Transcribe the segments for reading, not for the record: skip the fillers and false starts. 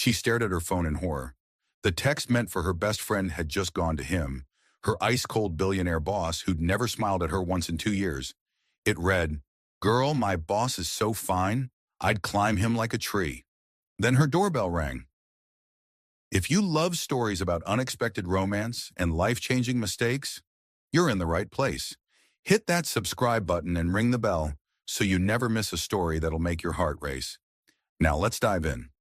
She stared at her phone in horror. The text meant for her best friend had just gone to him, her ice-cold billionaire boss who'd never smiled at her once in 2 years. It read, "Girl, my boss is so fine, I'd climb him like a tree." Then her doorbell rang. If you love stories about unexpected romance and life-changing mistakes, you're in the right place. Hit that subscribe button and ring the bell so you never miss a story that'll make your heart race. Now let's dive in.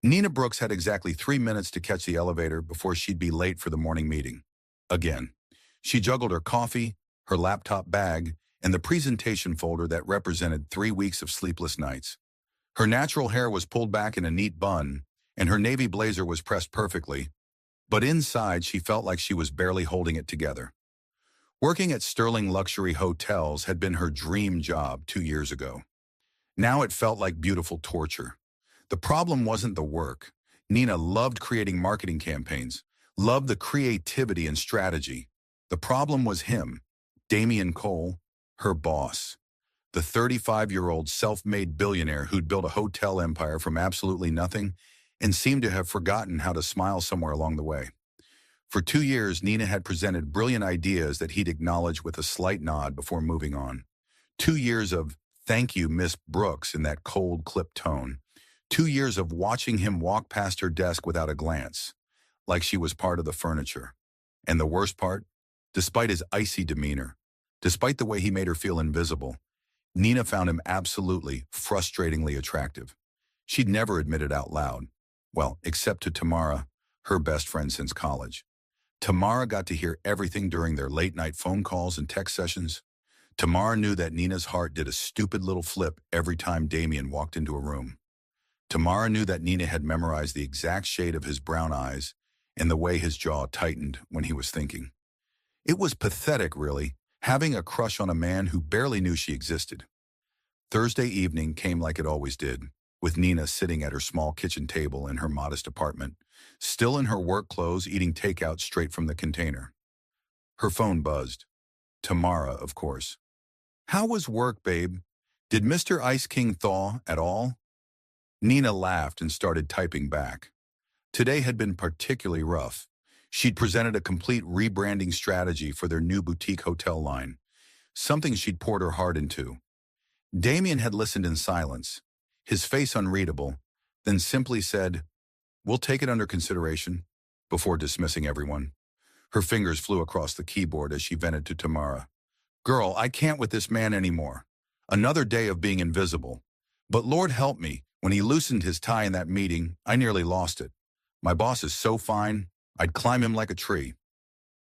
Nina Brooks had exactly 3 minutes to catch the elevator before she'd be late for the morning meeting. Again, she juggled her coffee, her laptop bag, and the presentation folder that represented 3 weeks of sleepless nights. Her natural hair was pulled back in a neat bun, and her navy blazer was pressed perfectly, but inside she felt like she was barely holding it together. Working at Sterling Luxury Hotels had been her dream job 2 years ago. Now it felt like beautiful torture. The problem wasn't the work. Nina loved creating marketing campaigns, loved the creativity and strategy. The problem was him, Damian Cole, her boss. The 35-year-old self-made billionaire who'd built a hotel empire from absolutely nothing and seemed to have forgotten how to smile somewhere along the way. For 2 years, Nina had presented brilliant ideas that he'd acknowledge with a slight nod before moving on. 2 years of "thank you, Miss Brooks" in that cold, clipped tone. 2 years of watching him walk past her desk without a glance, like she was part of the furniture. And the worst part, despite his icy demeanor, despite the way he made her feel invisible, Nina found him absolutely, frustratingly attractive. She'd never admit it out loud. Well, except to Tamara, her best friend since college. Tamara got to hear everything during their late-night phone calls and text sessions. Tamara knew that Nina's heart did a stupid little flip every time Damian walked into a room. Tamara knew that Nina had memorized the exact shade of his brown eyes and the way his jaw tightened when he was thinking. It was pathetic, really, having a crush on a man who barely knew she existed. Thursday evening came like it always did, with Nina sitting at her small kitchen table in her modest apartment, still in her work clothes, eating takeout straight from the container. Her phone buzzed. Tamara, of course. "How was work, babe? Did Mr. Ice King thaw at all?" Nina laughed and started typing back. Today had been particularly rough. She'd presented a complete rebranding strategy for their new boutique hotel line, something she'd poured her heart into. Damien had listened in silence, his face unreadable, then simply said, "We'll take it under consideration," before dismissing everyone. Her fingers flew across the keyboard as she vented to Tamara. "Girl, I can't with this man anymore. Another day of being invisible. But Lord help me, when he loosened his tie in that meeting, I nearly lost it. My boss is so fine, I'd climb him like a tree."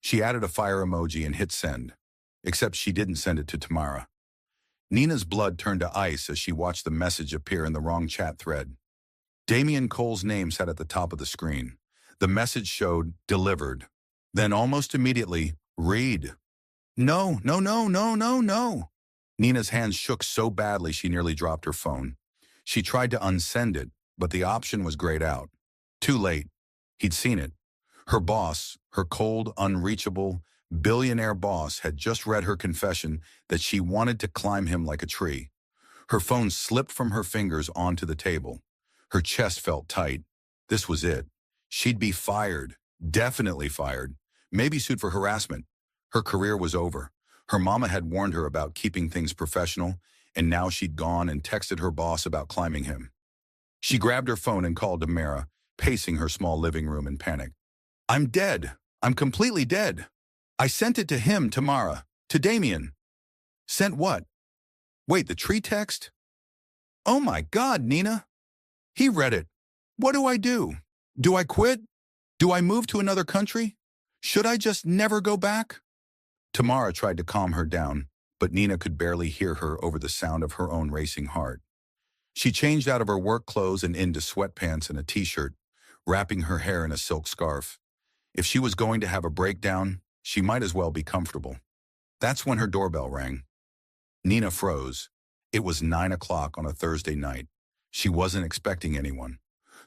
She added a fire emoji and hit send, except she didn't send it to Tamara. Nina's blood turned to ice as she watched the message appear in the wrong chat thread. Damian Cole's name sat at the top of the screen. The message showed "delivered." Then almost immediately, "read." No, no, no, no, no, no. Nina's hands shook so badly she nearly dropped her phone. She tried to unsend it, but the option was grayed out. Too late. He'd seen it. Her boss, her cold, unreachable, billionaire boss, had just read her confession that she wanted to climb him like a tree. Her phone slipped from her fingers onto the table. Her chest felt tight. This was it. She'd be fired. Definitely fired. Maybe sued for harassment. Her career was over. Her mama had warned her about keeping things professional, and now she'd gone and texted her boss about climbing him. She grabbed her phone and called Tamara, pacing her small living room in panic. "I'm dead. I'm completely dead. I sent it to him, Tamara. To Damien." "Sent what? Wait, the tree text? Oh my God, Nina. He read it. What do I do? Do I quit? Do I move to another country? Should I just never go back?" Tamara tried to calm her down, but Nina could barely hear her over the sound of her own racing heart. She changed out of her work clothes and into sweatpants and a t-shirt, wrapping her hair in a silk scarf. If she was going to have a breakdown, she might as well be comfortable. That's when her doorbell rang. Nina froze. It was 9 o'clock on a Thursday night. She wasn't expecting anyone.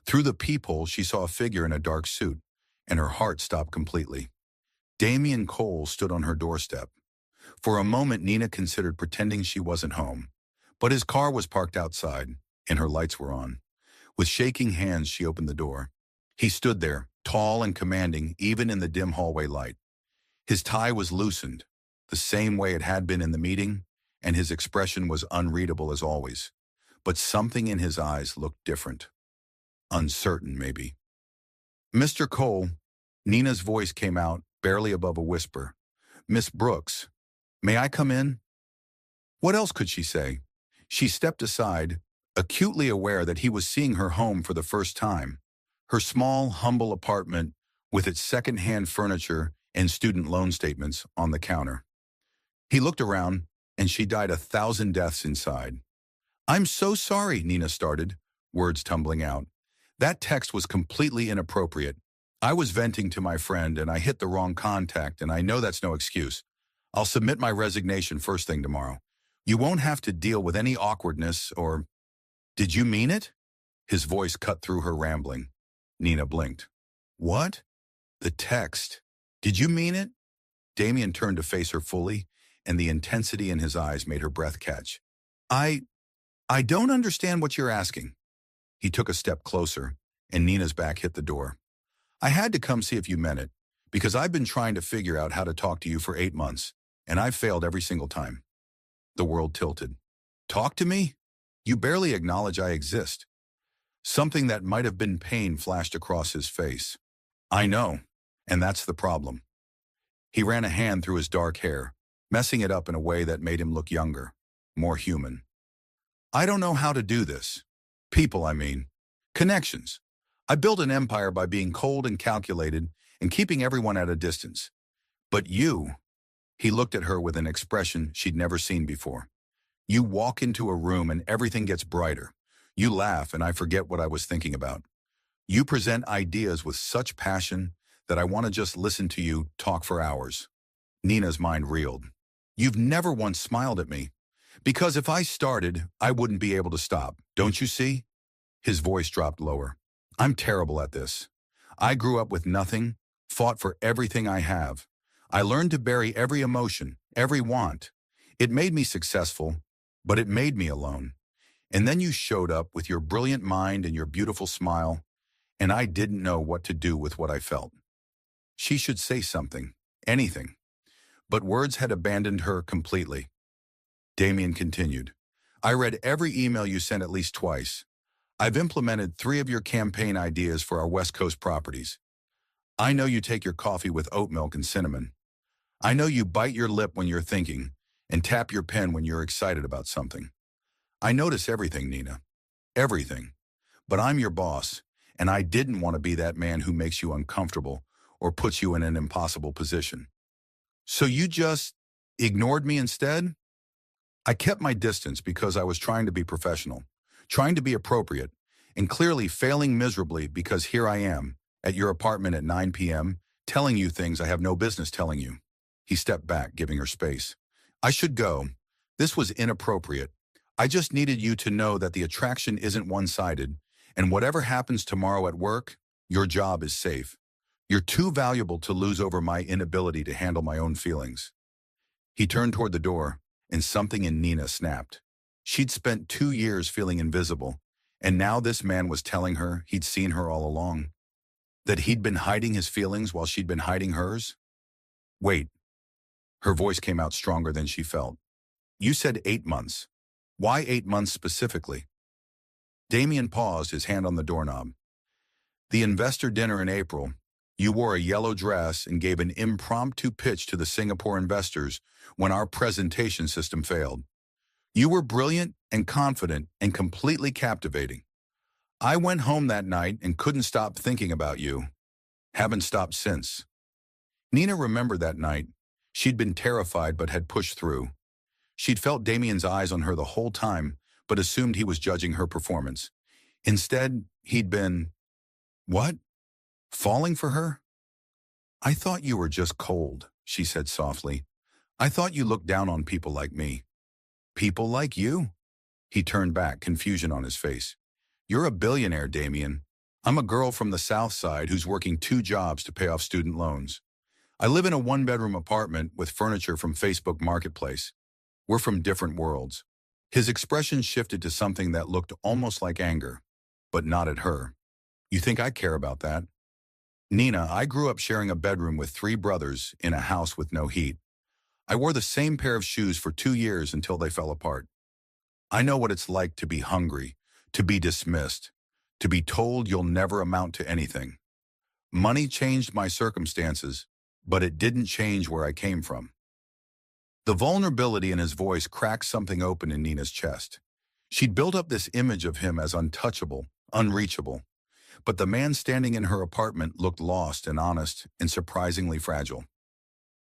Through the peephole, she saw a figure in a dark suit, and her heart stopped completely. Damian Cole stood on her doorstep. For a moment, Nina considered pretending she wasn't home, but his car was parked outside, and her lights were on. With shaking hands, she opened the door. He stood there, tall and commanding, even in the dim hallway light. His tie was loosened, the same way it had been in the meeting, and his expression was unreadable as always. But something in his eyes looked different. Uncertain, maybe. Mr. Cole, Nina's voice came out, barely above a whisper. Miss Brooks, may I come in? What else could she say? She stepped aside, acutely aware that he was seeing her home for the first time. Her small, humble apartment, with its second-hand furniture and student loan statements on the counter. He looked around, and she died 1,000 deaths inside. I'm so sorry, Nina started, words tumbling out. That text was completely inappropriate. I was venting to my friend, and I hit the wrong contact, and I know that's no excuse. I'll submit my resignation first thing tomorrow. You won't have to deal with any awkwardness or... Did you mean it? His voice cut through her rambling. Nina blinked. What? The text. Did you mean it? Damien turned to face her fully, and the intensity in his eyes made her breath catch. I don't understand what you're asking. He took a step closer, and Nina's back hit the door. I had to come see if you meant it, because I've been trying to figure out how to talk to you for 8 months, and I've failed every single time. The world tilted. Talk to me? You barely acknowledge I exist. Something that might have been pain flashed across his face. I know, and that's the problem. He ran a hand through his dark hair, messing it up in a way that made him look younger, more human. I don't know how to do this. People, I mean. Connections. I built an empire by being cold and calculated and keeping everyone at a distance. But you, he looked at her with an expression she'd never seen before. You walk into a room and everything gets brighter. You laugh and I forget what I was thinking about. You present ideas with such passion that I want to just listen to you talk for hours. Nina's mind reeled. You've never once smiled at me. Because if I started, I wouldn't be able to stop. Don't you see? His voice dropped lower. I'm terrible at this. I grew up with nothing, fought for everything I have. I learned to bury every emotion, every want. It made me successful, but it made me alone. And then you showed up with your brilliant mind and your beautiful smile, and I didn't know what to do with what I felt. She should say something, anything. But words had abandoned her completely. Damien continued. I read every email you sent at least twice. I've implemented 3 of your campaign ideas for our West Coast properties. I know you take your coffee with oat milk and cinnamon. I know you bite your lip when you're thinking and tap your pen when you're excited about something. I notice everything, Nina. Everything. But I'm your boss, and I didn't want to be that man who makes you uncomfortable or puts you in an impossible position. So you just ignored me instead? I kept my distance because I was trying to be professional, trying to be appropriate, and clearly failing miserably because here I am, at your apartment at 9 p.m., telling you things I have no business telling you. He stepped back, giving her space. I should go. This was inappropriate. I just needed you to know that the attraction isn't one-sided, and whatever happens tomorrow at work, your job is safe. You're too valuable to lose over my inability to handle my own feelings. He turned toward the door, and something in Nina snapped. She'd spent 2 years feeling invisible, and now this man was telling her he'd seen her all along. That he'd been hiding his feelings while she'd been hiding hers? Wait. Her voice came out stronger than she felt. You said 8 months. Why 8 months specifically? Damien paused, his hand on the doorknob. The investor dinner in April, you wore a yellow dress and gave an impromptu pitch to the Singapore investors when our presentation system failed. You were brilliant and confident and completely captivating. I went home that night and couldn't stop thinking about you. Haven't stopped since. Nina remembered that night. She'd been terrified but had pushed through. She'd felt Damien's eyes on her the whole time, but assumed he was judging her performance. Instead, he'd been... What? Falling for her? I thought you were just cold, she said softly. I thought you looked down on people like me. People like you? He turned back, confusion on his face. You're a billionaire, Damien. I'm a girl from the South Side who's working 2 jobs to pay off student loans. I live in a 1-bedroom apartment with furniture from Facebook Marketplace. We're from different worlds. His expression shifted to something that looked almost like anger. but not at her. You think I care about that? Nina, I grew up sharing a bedroom with 3 brothers in a house with no heat. I wore the same pair of shoes for 2 years until they fell apart. I know what it's like to be hungry, to be dismissed, to be told you'll never amount to anything. Money changed my circumstances, but it didn't change where I came from. The vulnerability in his voice cracked something open in Nina's chest. She'd built up this image of him as untouchable, unreachable, but the man standing in her apartment looked lost and honest and surprisingly fragile.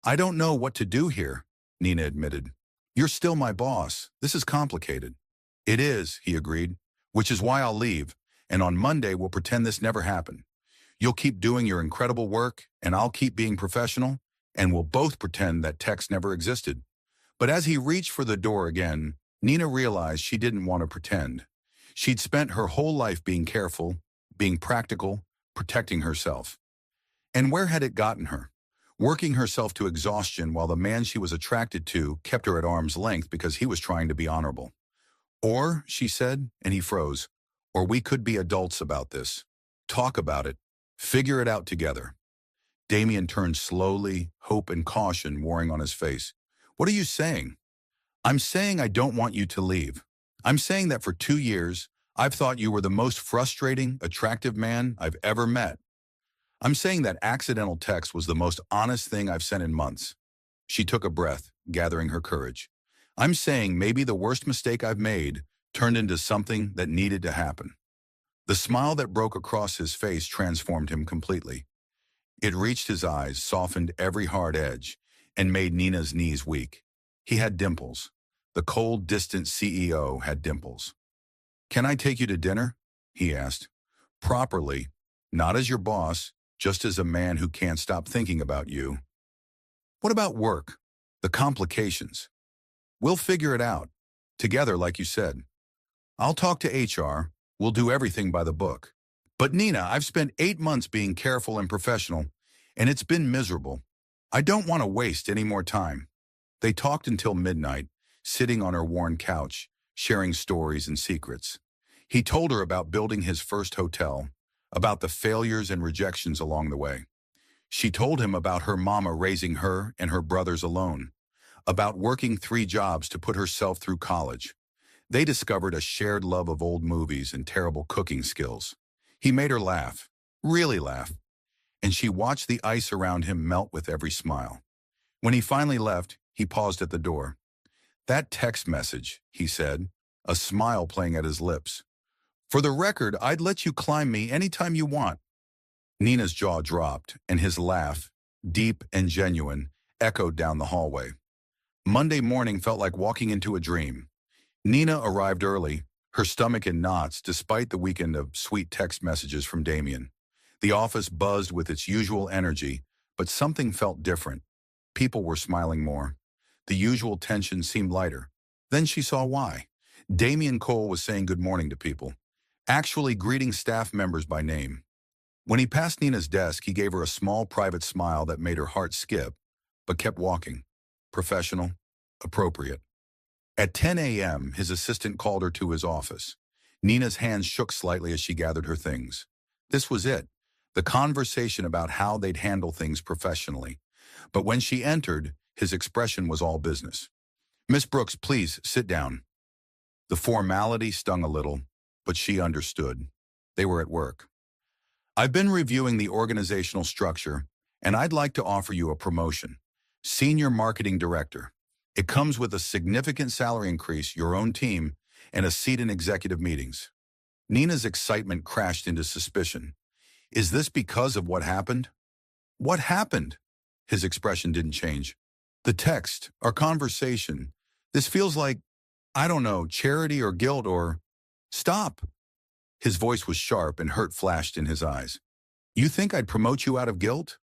I don't know what to do here, Nina admitted. You're still my boss. This is complicated. It is, he agreed, which is why I'll leave, and on Monday we'll pretend this never happened. You'll keep doing your incredible work, and I'll keep being professional, and we'll both pretend that text never existed. But as he reached for the door again, Nina realized she didn't want to pretend. She'd spent her whole life being careful, being practical, protecting herself. And where had it gotten her? Working herself to exhaustion while the man she was attracted to kept her at arm's length because he was trying to be honorable. Or, she said, and he froze, or we could be adults about this. Talk about it. Figure it out together. Damien turned slowly, hope and caution warring on his face. What are you saying? I'm saying I don't want you to leave. I'm saying that for 2 years, I've thought you were the most frustrating, attractive man I've ever met. I'm saying that accidental text was the most honest thing I've sent in months. She took a breath, gathering her courage. I'm saying maybe the worst mistake I've made turned into something that needed to happen. The smile that broke across his face transformed him completely. It reached his eyes, softened every hard edge, and made Nina's knees weak. He had dimples. The cold, distant CEO had dimples. Can I take you to dinner? He asked. Properly, not as your boss, just as a man who can't stop thinking about you. What about work? The complications. We'll figure it out. Together, like you said. I'll talk to HR. We'll do everything by the book. But Nina, I've spent 8 months being careful and professional, and it's been miserable. I don't want to waste any more time. They talked until midnight, sitting on her worn couch, sharing stories and secrets. He told her about building his first hotel, about the failures and rejections along the way. She told him about her mama raising her and her brothers alone, about working 3 jobs to put herself through college. They discovered a shared love of old movies and terrible cooking skills. He made her laugh, really laugh, and she watched the ice around him melt with every smile. When he finally left, he paused at the door. That text message, he said, a smile playing at his lips. For the record, I'd let you climb me anytime you want. Nina's jaw dropped, and his laugh, deep and genuine, echoed down the hallway. Monday morning felt like walking into a dream. Nina arrived early, her stomach in knots despite the weekend of sweet text messages from Damien. The office buzzed with its usual energy, but something felt different. People were smiling more. The usual tension seemed lighter. Then she saw why. Damien Cole was saying good morning to people, actually greeting staff members by name. When he passed Nina's desk, he gave her a small private smile that made her heart skip, but kept walking. Professional, appropriate. At 10 a.m., his assistant called her to his office. Nina's hands shook slightly as she gathered her things. This was it, the conversation about how they'd handle things professionally. But when she entered, his expression was all business. Miss Brooks, please sit down. The formality stung a little, but she understood. They were at work. I've been reviewing the organizational structure, and I'd like to offer you a promotion. Senior Marketing Director. It comes with a significant salary increase, your own team, and a seat in executive meetings. Nina's excitement crashed into suspicion. Is this because of what happened? What happened? His expression didn't change. The text, our conversation. This feels like, I don't know, charity or guilt or... Stop. His voice was sharp and hurt flashed in his eyes. You think I'd promote you out of guilt?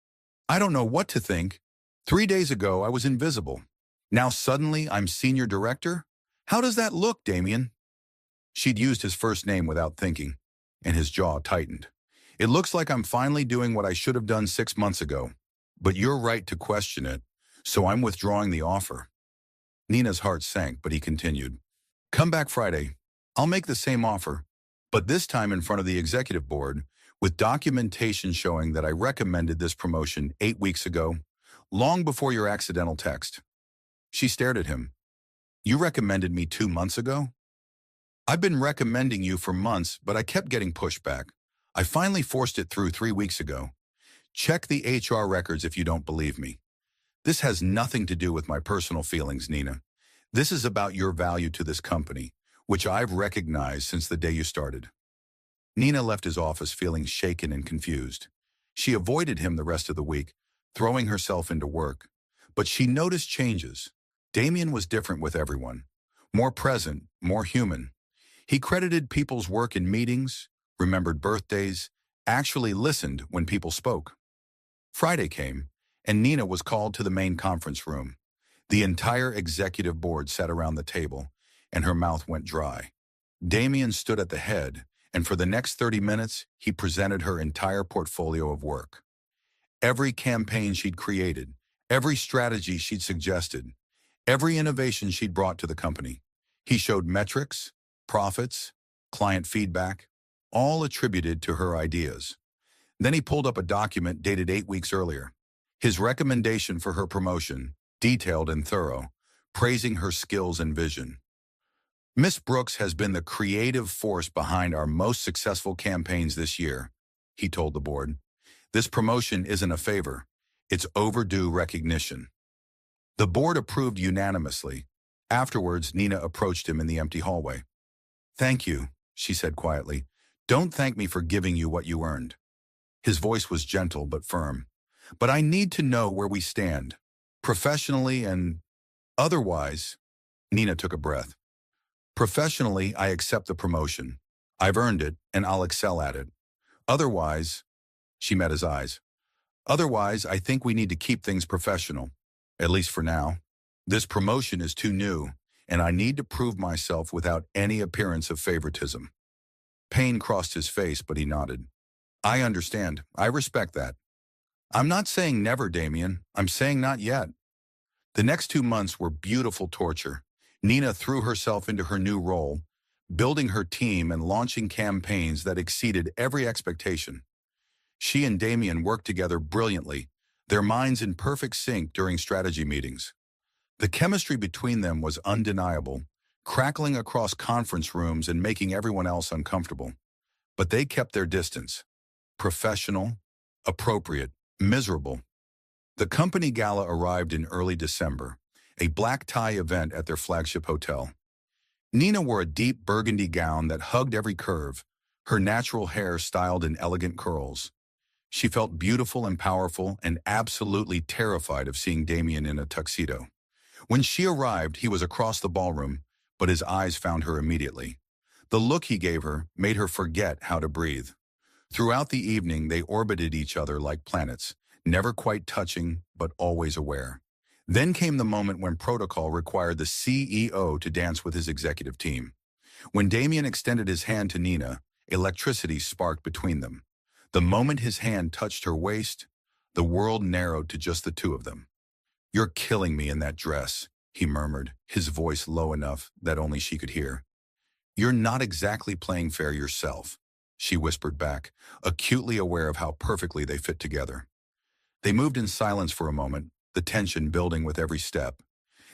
I don't know what to think. 3 days ago, I was invisible. Now suddenly, I'm senior director? How does that look, Damien? She'd used his first name without thinking, and his jaw tightened. It looks like I'm finally doing what I should have done 6 months ago. But you're right to question it, so I'm withdrawing the offer. Nina's heart sank, but he continued. Come back Friday. I'll make the same offer, but this time in front of the executive board, with documentation showing that I recommended this promotion 8 weeks ago, long before your accidental text. She stared at him. You recommended me 2 months ago? I've been recommending you for months, but I kept getting pushback. I finally forced it through 3 weeks ago. Check the HR records if you don't believe me. This has nothing to do with my personal feelings, Nina. This is about your value to this company, which I've recognized since the day you started. Nina left his office feeling shaken and confused. She avoided him the rest of the week, throwing herself into work. But she noticed changes. Damien was different with everyone. More present, more human. He credited people's work in meetings, remembered birthdays, actually listened when people spoke. Friday came, and Nina was called to the main conference room. The entire executive board sat around the table, and her mouth went dry. Damien stood at the head, and for the next 30 minutes, he presented her entire portfolio of work. Every campaign she'd created, every strategy she'd suggested, every innovation she'd brought to the company. He showed metrics, profits, client feedback, all attributed to her ideas. Then he pulled up a document dated 8 weeks earlier. His recommendation for her promotion, detailed and thorough, praising her skills and vision. Miss Brooks has been the creative force behind our most successful campaigns this year, he told the board. This promotion isn't a favor. It's overdue recognition. The board approved unanimously. Afterwards, Nina approached him in the empty hallway. Thank you, she said quietly. Don't thank me for giving you what you earned. His voice was gentle but firm. But I need to know where we stand, professionally and otherwise. Nina took a breath. Professionally, I accept the promotion. I've earned it, and I'll excel at it. Otherwise, she met his eyes. Otherwise, I think we need to keep things professional, at least for now. This promotion is too new, and I need to prove myself without any appearance of favoritism. Pain crossed his face, but he nodded. I understand. I respect that. I'm not saying never, Damien. I'm saying not yet. The next 2 months were beautiful torture. Nina threw herself into her new role, building her team and launching campaigns that exceeded every expectation. She and Damien worked together brilliantly, their minds in perfect sync during strategy meetings. The chemistry between them was undeniable, crackling across conference rooms and making everyone else uncomfortable. But they kept their distance. Professional, appropriate, miserable. The company gala arrived in early December, a black tie event at their flagship hotel. Nina wore a deep burgundy gown that hugged every curve, her natural hair styled in elegant curls. She felt beautiful and powerful and absolutely terrified of seeing Damien in a tuxedo. When she arrived, he was across the ballroom, but his eyes found her immediately. The look he gave her made her forget how to breathe. Throughout the evening, they orbited each other like planets, never quite touching, but always aware. Then came the moment when protocol required the CEO to dance with his executive team. When Damien extended his hand to Nina, electricity sparked between them. The moment his hand touched her waist, the world narrowed to just the two of them. You're killing me in that dress, he murmured, his voice low enough that only she could hear. You're not exactly playing fair yourself, she whispered back, acutely aware of how perfectly they fit together. They moved in silence for a moment, the tension building with every step.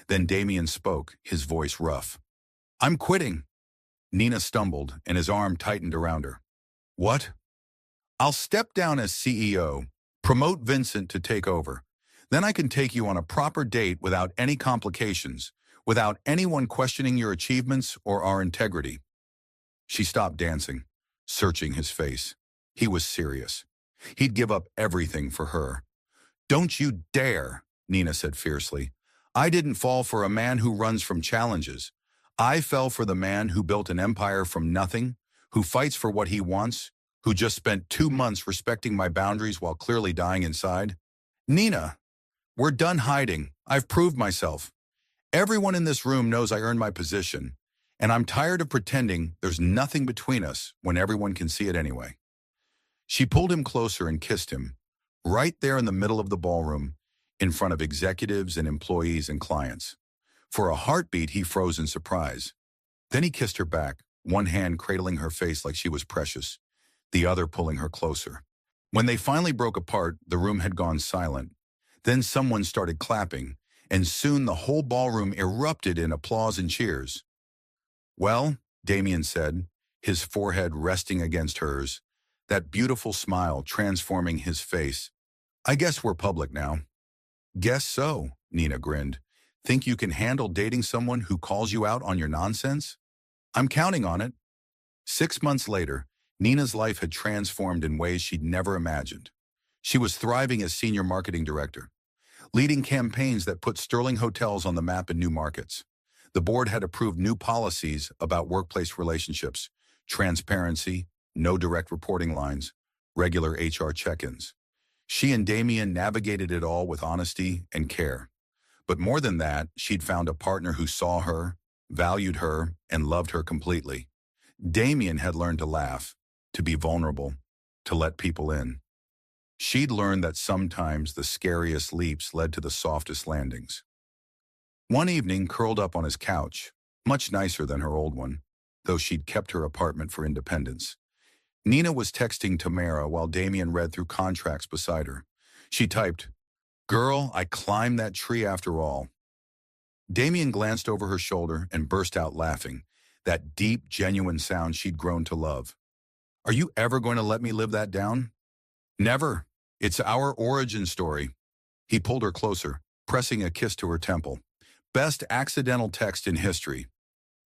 Then Damien spoke, his voice rough. I'm quitting. Nina stumbled, and his arm tightened around her. What? I'll step down as CEO, promote Vincent to take over. Then I can take you on a proper date without any complications, without anyone questioning your achievements or our integrity. She stopped dancing, searching his face. He was serious. He'd give up everything for her. Don't you dare, Nina said fiercely. I didn't fall for a man who runs from challenges. I fell for the man who built an empire from nothing, who fights for what he wants, who just spent 2 months respecting my boundaries while clearly dying inside. Nina, we're done hiding. I've proved myself. Everyone in this room knows I earned my position, and I'm tired of pretending there's nothing between us when everyone can see it anyway. She pulled him closer and kissed him, right there in the middle of the ballroom, in front of executives and employees and clients. For a heartbeat, he froze in surprise. Then he kissed her back, one hand cradling her face like she was precious, the other pulling her closer. When they finally broke apart, the room had gone silent. Then someone started clapping, and soon the whole ballroom erupted in applause and cheers. "Well," Damien said, his forehead resting against hers, that beautiful smile transforming his face. "I guess we're public now." "Guess so," Nina grinned. "Think you can handle dating someone who calls you out on your nonsense?" "I'm counting on it." 6 months later, Nina's life had transformed in ways she'd never imagined. She was thriving as senior marketing director, leading campaigns that put Sterling hotels on the map in new markets. The board had approved new policies about workplace relationships, transparency, no direct reporting lines, regular HR check-ins. She and Damien navigated it all with honesty and care. But more than that, she'd found a partner who saw her, valued her, and loved her completely. Damien had learned to laugh, to be vulnerable, to let people in. She'd learned that sometimes the scariest leaps led to the softest landings. One evening, curled up on his couch, much nicer than her old one, though she'd kept her apartment for independence, Nina was texting Tamara while Damien read through contracts beside her. She typed, "Girl, I climbed that tree after all." Damien glanced over her shoulder and burst out laughing, that deep, genuine sound she'd grown to love. "Are you ever going to let me live that down?" "Never. It's our origin story." He pulled her closer, pressing a kiss to her temple. "Best accidental text in history."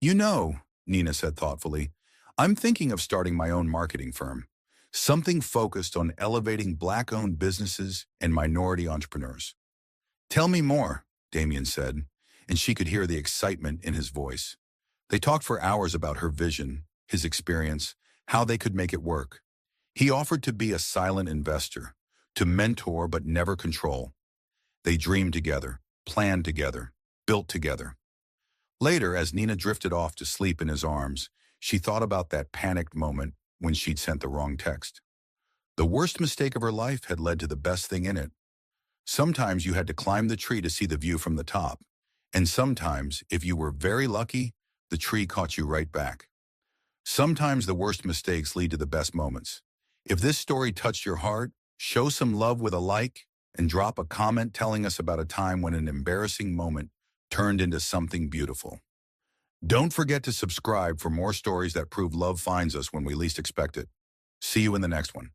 "You know," Nina said thoughtfully, "I'm thinking of starting my own marketing firm. Something focused on elevating Black-owned businesses and minority entrepreneurs." "Tell me more," Damien said, and she could hear the excitement in his voice. They talked for hours about her vision, his experience, how they could make it work. He offered to be a silent investor, to mentor but never control. They dreamed together, planned together, built together. Later, as Nina drifted off to sleep in his arms, she thought about that panicked moment when she'd sent the wrong text. The worst mistake of her life had led to the best thing in it. Sometimes you had to climb the tree to see the view from the top, and sometimes, if you were very lucky, the tree caught you right back. Sometimes the worst mistakes lead to the best moments. If this story touched your heart, show some love with a like and drop a comment telling us about a time when an embarrassing moment turned into something beautiful. Don't forget to subscribe for more stories that prove love finds us when we least expect it. See you in the next one.